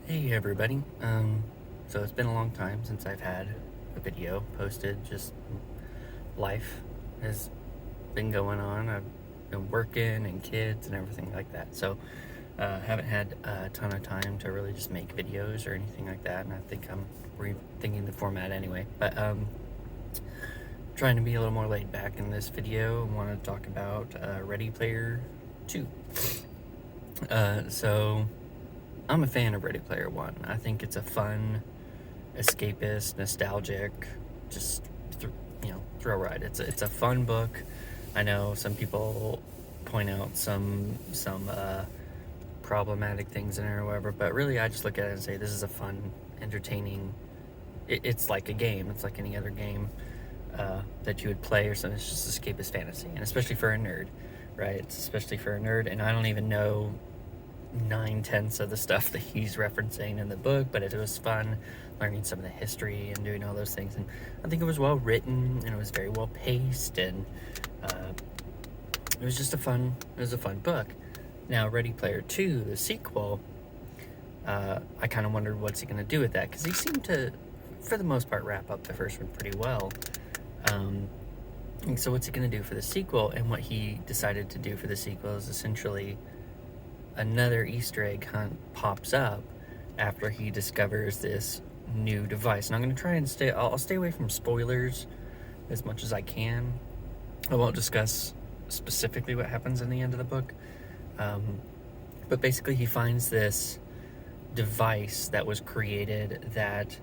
Hey everybody. So it's been a long time since I've had a video posted. Just life has been going on. I've been working and kids and everything like that. So haven't had a ton of time to really just make videos or anything like that. And I think I'm rethinking the format anyway. But trying to be a little more laid back in this video. I want to talk about Ready Player 2. So I'm a fan of Ready Player One. I think it's a fun, escapist, nostalgic, just thrill ride. It's a fun book. I know some people point out some problematic things in it or whatever, but really I just look at it and say this is a fun, entertaining. It's like a game. It's like any other game that you would play or something. It's just escapist fantasy, and especially for a nerd, right? It's especially for a nerd, and I don't even know 9/10 of the stuff that he's referencing in the book, but it was fun learning some of the history and doing all those things. And I think it was well written and it was very well paced, and it was just a fun book. Now Ready Player 2, the sequel, I kind of wondered what's he going to do with that, because he seemed to, for the most part, wrap up the first one pretty well. And so what's he going to do for the sequel? And what he decided to do for the sequel is essentially another Easter egg hunt pops up after he discovers this new device. And I'm going to try and I'll stay away from spoilers as much as I can. I won't discuss specifically what happens in the end of the book. But basically he finds this device that was created that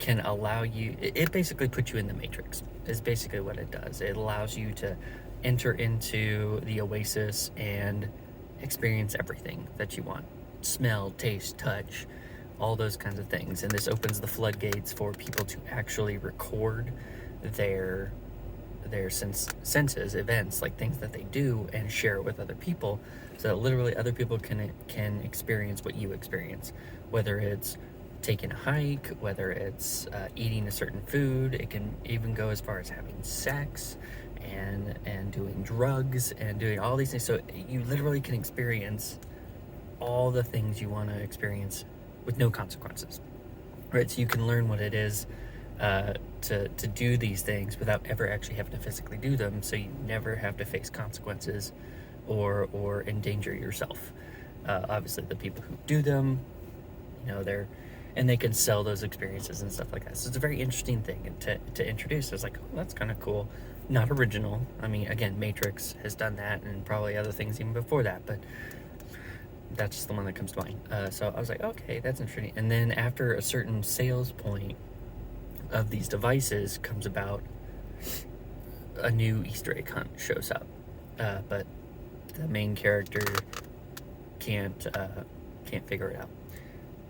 can allow you, it basically puts you in the Matrix, is basically what it does. It allows you to enter into the Oasis and experience everything that you want. Smell, taste, touch, all those kinds of things. And this opens the floodgates for people to actually record their senses, events, like things that they do, and share it with other people, so that literally other people can experience what you experience, whether it's taking a hike, whether it's eating a certain food. It can even go as far as having sex and doing drugs and doing all these things. So you literally can experience all the things you want to experience with no consequences, right? So you can learn what it is to do these things without ever actually having to physically do them, so you never have to face consequences or endanger yourself. Obviously the people who do them, they can sell those experiences and stuff like that. So it's a very interesting thing to introduce. It's like, oh, that's kind of cool. Not original. I mean, again, Matrix has done that, and probably other things even before that, but that's just the one that comes to mind. So I was like, okay, that's interesting. And then after a certain sales point of these devices comes about, a new Easter egg hunt shows up. But the main character can't figure it out.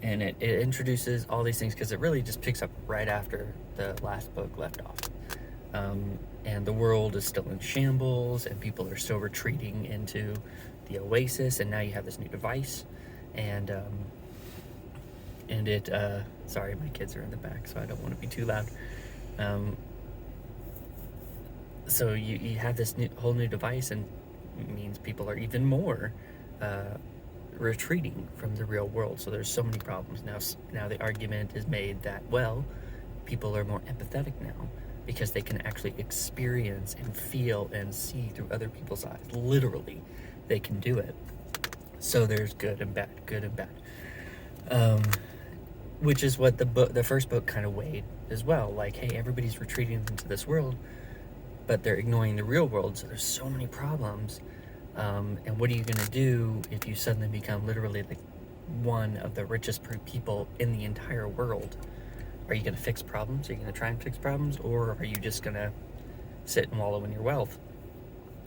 And it introduces all these things, because it really just picks up right after the last book left off. And the world is still in shambles, and people are still retreating into the Oasis, and now you have this new device. And it, sorry, my kids are in the back, so I don't want to be too loud. So you have this whole new device, and it means people are even more retreating from the real world. So there's so many problems now. The argument is made that, well, people are more empathetic now, because they can actually experience and feel and see through other people's eyes. Literally, they can do it. So there's good and bad, which is what the first book kind of weighed as well. Like, hey, everybody's retreating into this world, but they're ignoring the real world. So there's so many problems. And what are you going to do if you suddenly become literally one of the richest people in the entire world? Are you going to fix problems? Are you going to try and fix problems? Or are you just going to sit and wallow in your wealth?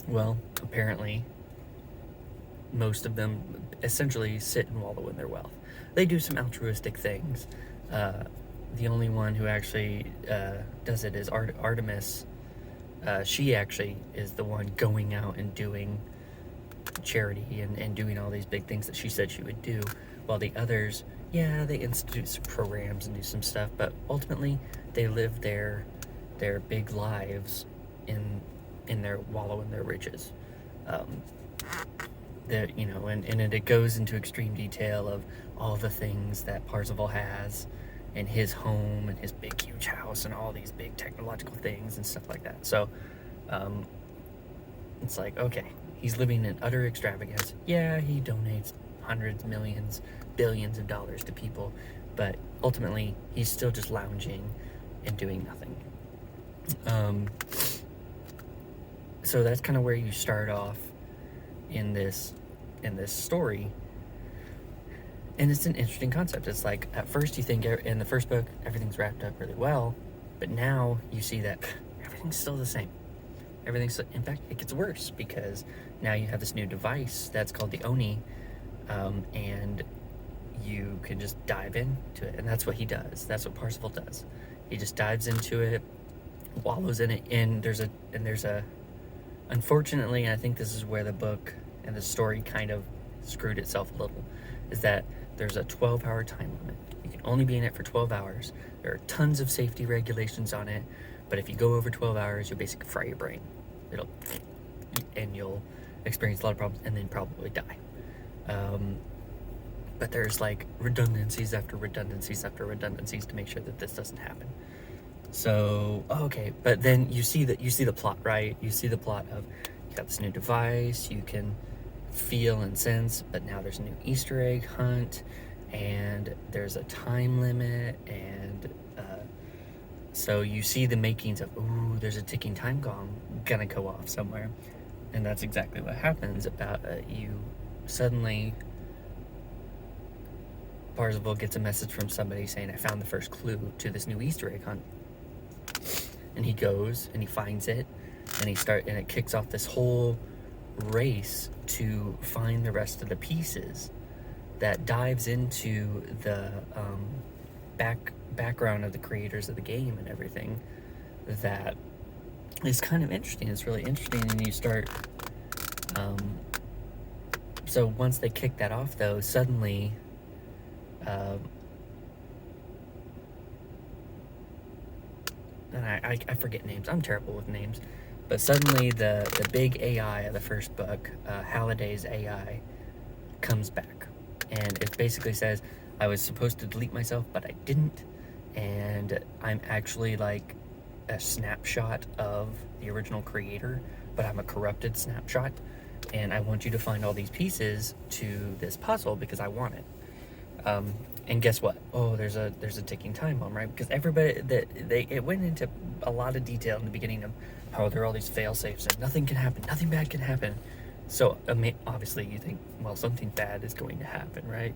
Well, apparently, most of them essentially sit and wallow in their wealth. They do some altruistic things. The only one who actually does it is Artemis. She actually is the one going out and doing charity and doing all these big things that she said she would do, while the others, yeah, they institute some programs and do some stuff, but ultimately they live their big lives in their wallow in their riches. and it goes into extreme detail of all the things that Parzival has in his home and his big huge house and all these big technological things and stuff like that. So it's like, okay, he's living in utter extravagance. Yeah, he donates hundreds, millions, billions of dollars to people, but ultimately he's still just lounging and doing nothing. So that's kind of where you start off in this story, and it's an interesting concept. It's like, at first you think in the first book everything's wrapped up really well, but now you see that everything's still the same. In fact, it gets worse, because now you have this new device that's called the Oni, and you can just dive into it, and that's what he does. That's what Parzival does. He just dives into it, wallows in it, and there's a unfortunately, and I think this is where the book and the story kind of screwed itself a little, is that there's a 12-hour time limit. You can only be in it for 12 hours. There are tons of safety regulations on it, but if you go over 12 hours, you'll basically fry your brain. And you'll experience a lot of problems and then probably die. But there's like redundancies after redundancies after redundancies to make sure that this doesn't happen. So, okay, but then you see the plot, right? You see the plot of, you got this new device, you can feel and sense, but now there's a new Easter egg hunt, and there's a time limit, and so you see the makings of, ooh, there's a ticking time gong gonna go off somewhere. And that's exactly what happens. About you suddenly, Parzival gets a message from somebody saying, I found the first clue to this new Easter egg hunt. And he goes and he finds it, and it kicks off this whole race to find the rest of the pieces that dives into the background of the creators of the game and everything. That is kind of interesting. It's really interesting, and you start so once they kick that off, though, suddenly and I forget names. I'm terrible with names. But suddenly the big AI of the first book, Halliday's AI, comes back. And it basically says, I was supposed to delete myself, but I didn't. And I'm actually like a snapshot of the original creator, but I'm a corrupted snapshot. And I want you to find all these pieces to this puzzle because I want it. And guess what? Oh, there's a ticking time bomb, right? Because everybody it went into a lot of detail in the beginning of how there are all these fail safes and nothing can happen, nothing bad can happen. So obviously you think, well, something bad is going to happen, right?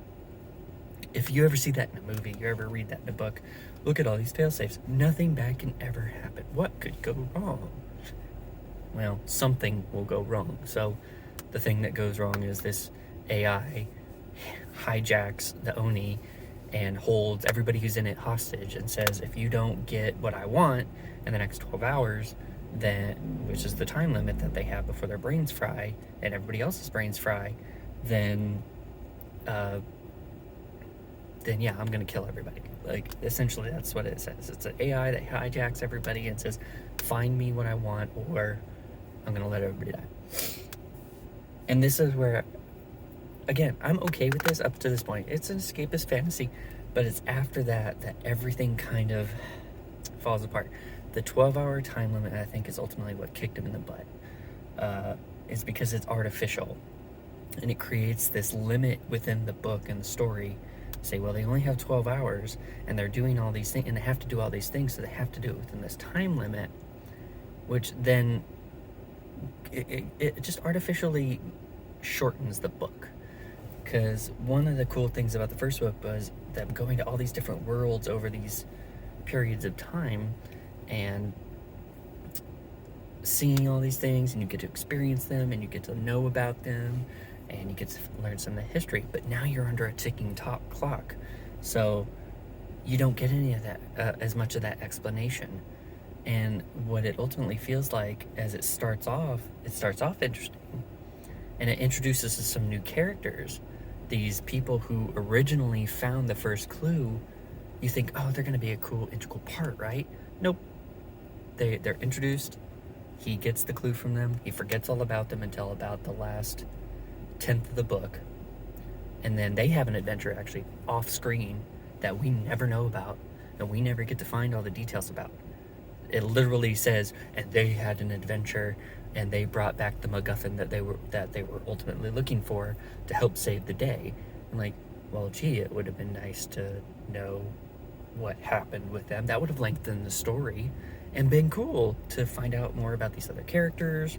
If you ever see that in a movie, you ever read that in a book, look at all these fail safes. Nothing bad can ever happen. What could go wrong? Well, something will go wrong. So the thing that goes wrong is this AI hijacks the Oni and holds everybody who's in it hostage and says, if you don't get what I want in the next 12 hours, then, which is the time limit that they have before their brains fry and everybody else's brains fry, then yeah, I'm gonna kill everybody. Like, essentially that's what it says. It's an AI that hijacks everybody and says, find me what I want, or I'm gonna let everybody die. And this is where, again, I'm okay with this up to this point. It's an escapist fantasy, but it's after that everything kind of falls apart. The 12-hour time limit, I think, is ultimately what kicked him in the butt. Is because it's artificial, and it creates this limit within the book and the story. Say, well, they only have 12 hours, and they're doing all these things, and they have to do all these things, so they have to do it within this time limit, which then it just artificially shortens the book. Because one of the cool things about the first book was them going to all these different worlds over these periods of time and seeing all these things, and you get to experience them, and you get to know about them, and you get to learn some of the history. But now you're under a ticking clock, so you don't get any of that, as much of that explanation. And what it ultimately feels like as it starts off interesting, and it introduces us some new characters. These people who originally found the first clue, you think, oh, they're going to be a cool integral part, right? Nope. They're introduced. He gets the clue from them. He forgets all about them until about the last 10th of the book, and then they have an adventure actually off screen that we never know about, and we never get to find all the details about. It literally says, and they had an adventure, and they brought back the MacGuffin that they were ultimately looking for to help save the day. And like, well, gee, it would have been nice to know what happened with them. That would have lengthened the story and been cool to find out more about these other characters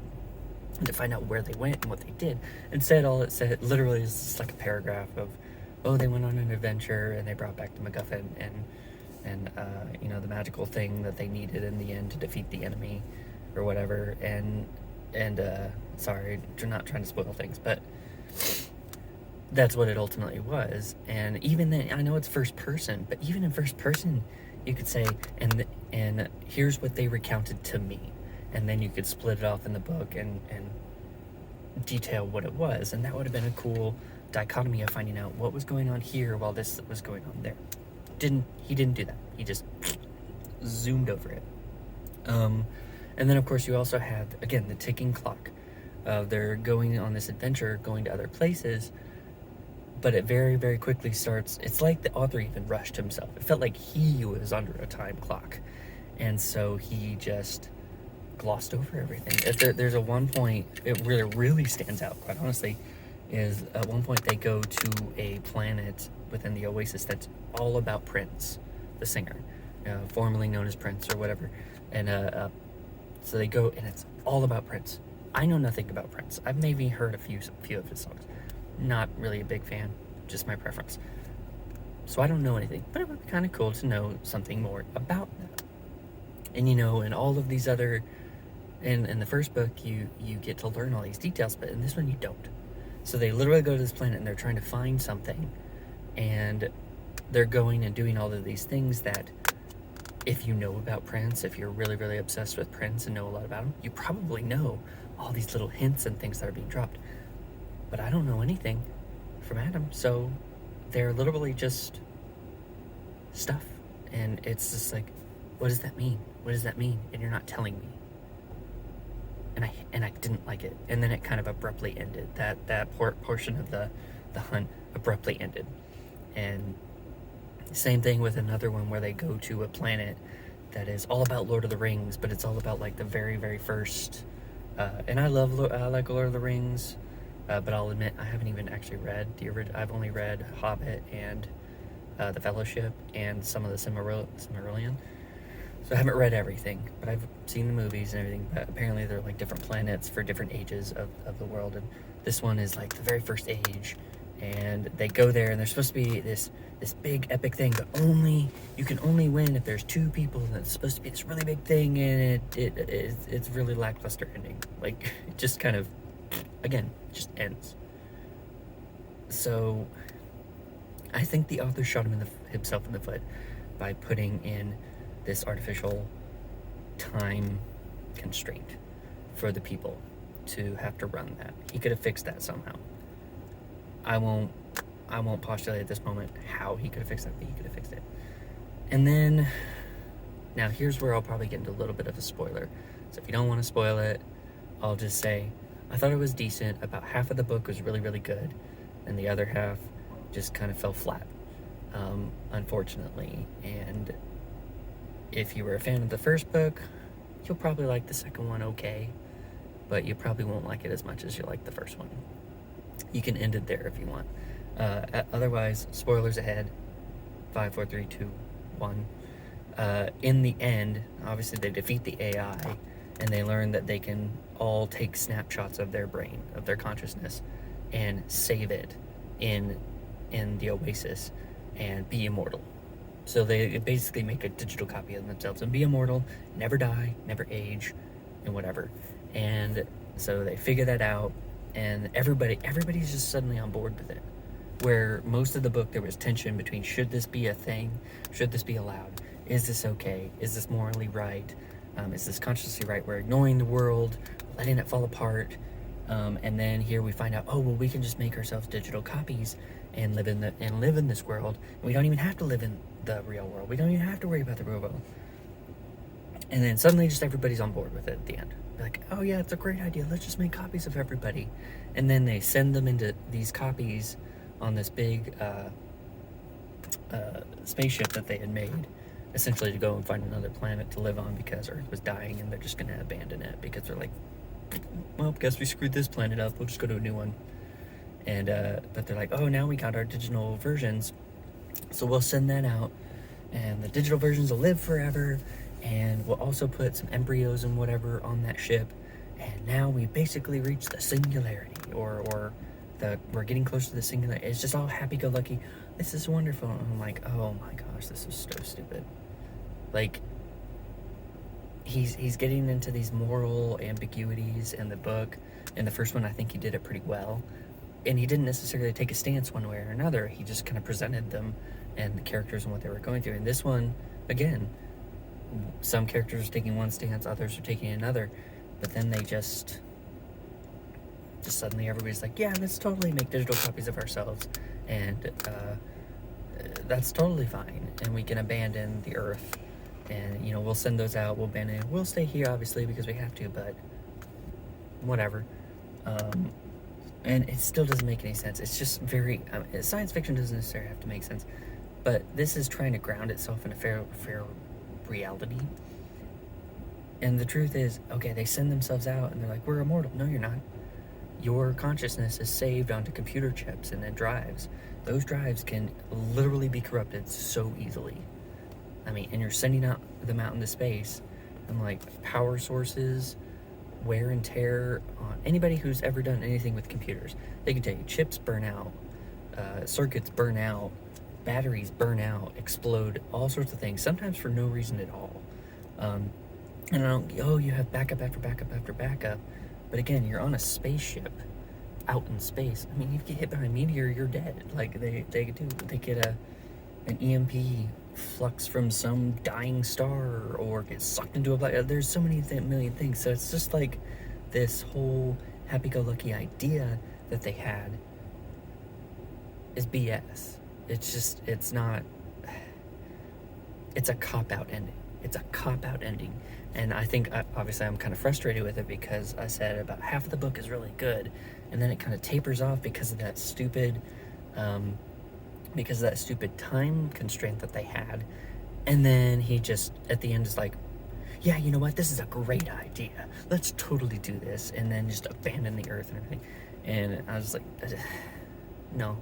and to find out where they went and what they did. Instead, all it said literally is just like a paragraph of, oh, they went on an adventure and they brought back the MacGuffin and you know, the magical thing that they needed in the end to defeat the enemy or whatever. And sorry, I'm not trying to spoil things, but that's what it ultimately was. And even then, I know it's first person, but even in first person, you could say, and here's what they recounted to me. And then you could split it off in the book and detail what it was. And that would have been a cool dichotomy of finding out what was going on here while this was going on there. He didn't do that. He just zoomed over it. And then of course you also have, again, the ticking clock. They're going on this adventure, going to other places, but it very, very quickly starts. It's like the author even rushed himself. It felt like he was under a time clock. And so he just glossed over everything. There's a one point, it really stands out, quite honestly, is at one point they go to a planet within the Oasis that's all about Prince, the singer, formerly known as Prince or whatever. And so they go, and it's all about Prince. I know nothing about Prince. I've maybe heard a few of his songs. Not really a big fan, just my preference. So I don't know anything, but it would be kind of cool to know something more about that. And you know, in all of these other, in the first book, you get to learn all these details, but in this one you don't. So they literally go to this planet and they're trying to find something, and they're going and doing all of these things that, if you know about Prince, if you're really, really obsessed with Prince and know a lot about him, you probably know all these little hints and things that are being dropped. But I don't know anything from Adam, so they're literally just stuff. And it's just like, what does that mean? What does that mean? And you're not telling me. And I didn't like it. And then it kind of abruptly ended. That portion of the hunt abruptly ended. And same thing with another one where they go to a planet that is all about Lord of the Rings, but it's all about like the very, very first. And I like Lord of the Rings, but I'll admit I haven't even actually read the original. I've only read Hobbit and The Fellowship and some of the Silmarillion. So I haven't read everything, but I've seen the movies and everything. But apparently they're like different planets for different ages of the world, and this one is like the very first age. And they go there, and there's supposed to be this big epic thing, but you can only win if there's two people, and it's supposed to be this really big thing, and it's really lackluster ending. Like, it just kind of, again, just ends. So I think the author shot himself in the foot by putting in this artificial time constraint for the people to have to run that. He could have fixed that somehow. I won't postulate at this moment how he could have fixed that, but he could have fixed it. And then, now here's where I'll probably get into a little bit of a spoiler. So if you don't want to spoil it, I'll just say, I thought it was decent. About half of the book was really, really good, and the other half just kind of fell flat, unfortunately. And if you were a fan of the first book, you'll probably like the second one okay, but you probably won't like it as much as you like the first one. You can end it there if you want. Otherwise, spoilers ahead. 5, 4, 3, 2, 1. In the end, obviously they defeat the AI, and they learn that they can all take snapshots of their brain, of their consciousness, and save it in the Oasis and be immortal. So they basically make a digital copy of themselves and be immortal, never die, never age, and whatever. And so they figure that out, and everybody's just suddenly on board with it. Where most of the book there was tension between, should this be a thing? Should this be allowed? Is this okay? Is this morally right? Is this consciously right? We're ignoring the world, letting it fall apart. And then here we find out, oh, well, we can just make ourselves digital copies and live in this world. And we don't even have to live in the real world. We don't even have to worry about the real world. And then suddenly just everybody's on board with it at the end. They're like, oh yeah, it's a great idea. Let's just make copies of everybody. And then they send them into these copies on this big spaceship that they had made, essentially to go and find another planet to live on because Earth was dying, and they're just going to abandon it because they're like, well, guess we screwed this planet up. We'll just go to a new one. And but they're like, oh, now we got our digital versions, so we'll send that out, and the digital versions will live forever, and we'll also put some embryos and whatever on that ship, and now we basically reached the singularity, or we're getting close to the singularity. It's just all happy-go-lucky. This is wonderful. And I'm like, oh my gosh, this is so stupid. Like, he's getting into these moral ambiguities in the book. In the first one, I think he did it pretty well. And he didn't necessarily take a stance one way or another. He just kind of presented them and the characters and what they were going through. And this one, again, some characters are taking one stance, others are taking another. But then they just suddenly everybody's like, yeah, let's totally make digital copies of ourselves. And that's totally fine. And we can abandon the Earth. And, you know, we'll send those out. We'll abandon it. We'll stay here, obviously, because we have to, but whatever. And it still doesn't make any sense. It's just very... science fiction doesn't necessarily have to make sense. But this is trying to ground itself in a fair reality. And the truth is, okay, they send themselves out and they're like, we're immortal. No, you're not. Your consciousness is saved onto computer chips and then drives. Those drives can literally be corrupted so easily. I mean, and you're sending them out into space, and like power sources, wear and tear on anybody who's ever done anything with computers. They can tell you chips burn out, circuits burn out, batteries burn out, explode, all sorts of things, sometimes for no reason at all. And you have backup after backup after backup. But again, you're on a spaceship out in space. I mean, if you get hit by a meteor, you're dead. Like they get an EMP flux from some dying star, or get sucked into a black. There's so many million things. So it's just like this whole happy-go-lucky idea that they had is BS. It's not. It's a cop-out ending. It's a cop-out ending. And I think, obviously, I'm kind of frustrated with it because I said about half of the book is really good, and then it kind of tapers off because of that stupid time constraint that they had. And then he just, at the end, is like, yeah, you know what? This is a great idea. Let's totally do this. And then just abandon the Earth and everything. And I was like, no.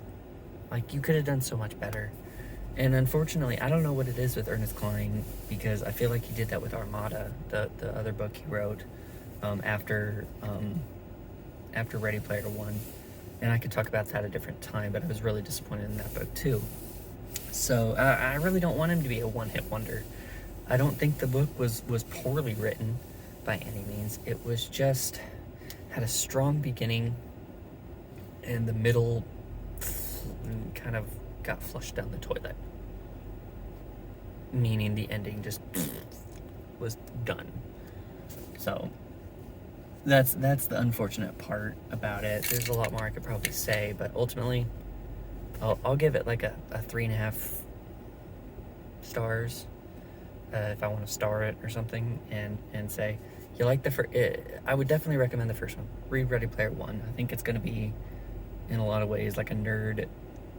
Like, you could have done so much better. And unfortunately, I don't know what it is with Ernest Cline, because I feel like he did that with Armada, the other book he wrote after Ready Player One. And I could talk about that at a different time, but I was really disappointed in that book too. So I really don't want him to be a one-hit wonder. I don't think the book was poorly written by any means. It was just had a strong beginning, and the middle kind of got flushed down the toilet. Meaning the ending just was done. So that's the unfortunate part about it. There's a lot more I could probably say, but ultimately I'll give it like a 3.5 stars if I want to star it or something, and say you like I would definitely recommend the first one. Read Ready Player One. I think it's going to be in a lot of ways like a nerd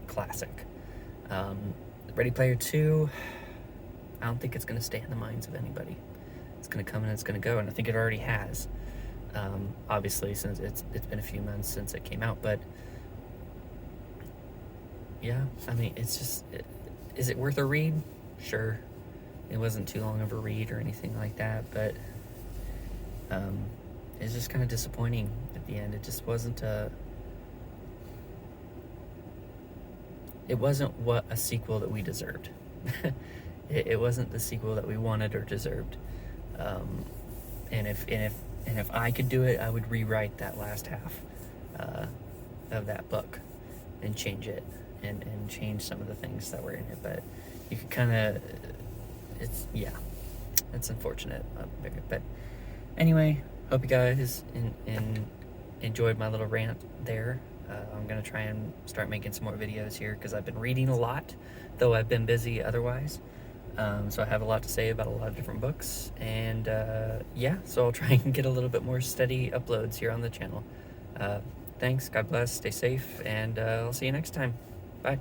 classic. Ready Player 2, I don't think it's going to stay in the minds of anybody. It's going to come and it's going to go, and I think it already has. Obviously, since it's been a few months since it came out, but yeah, I mean, it's just, is it worth a read? Sure. It wasn't too long of a read or anything like that, but it's just kind of disappointing at the end. It just wasn't it wasn't what a sequel that we deserved. It wasn't the sequel that we wanted or deserved. And if I could do it, I would rewrite that last half of that book and change it and change some of the things that were in it. But you could kind of, it's unfortunate. But anyway, hope you guys enjoyed my little rant there. I'm going to try and start making some more videos here because I've been reading a lot, though I've been busy otherwise. So I have a lot to say about a lot of different books, and yeah, so I'll try and get a little bit more steady uploads here on the channel. Thanks, God bless, stay safe, and I'll see you next time. Bye.